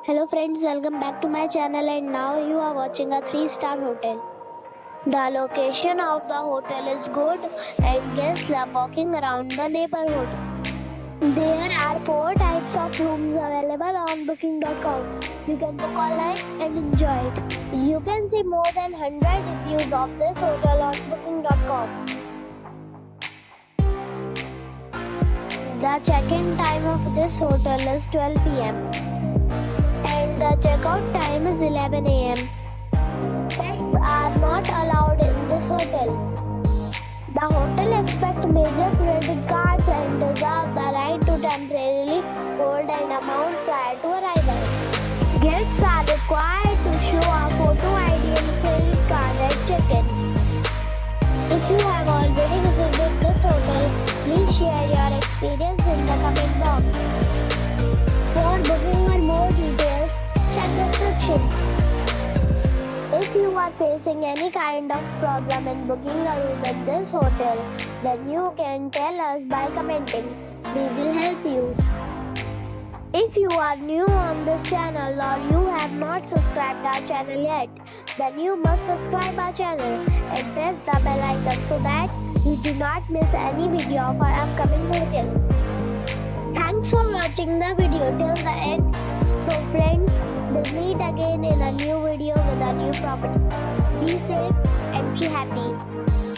Hello friends, welcome back to my channel and now you are watching a 3-star hotel. The location of the hotel is good and guests love walking around the neighborhood. There are 4 types of rooms available on booking.com. You can book online and enjoy it. You can see more than 100 reviews of this hotel on booking.com. The check-in time of this hotel is 12 p.m. and the checkout time is 11 a.m. Pets are not allowed in this hotel. The hotel accepts major credit cards and reserves the right to temporarily hold an amount prior to arrival. Guests are required to show a photo ID and credit card at check-in. If you have already visited this hotel, please share your experience in the comment box. For booking or more details, check description. If you are facing any kind of problem in booking a room in this hotel, then you can tell us by commenting. We will help you. If you are new on this channel or you have not subscribed our channel yet, then you must subscribe our channel and press the bell icon so that you do not miss any video of our upcoming hotel. Thanks for watching the video till the end. So friends, we'll meet again in a new video with a new property. Be safe and be happy.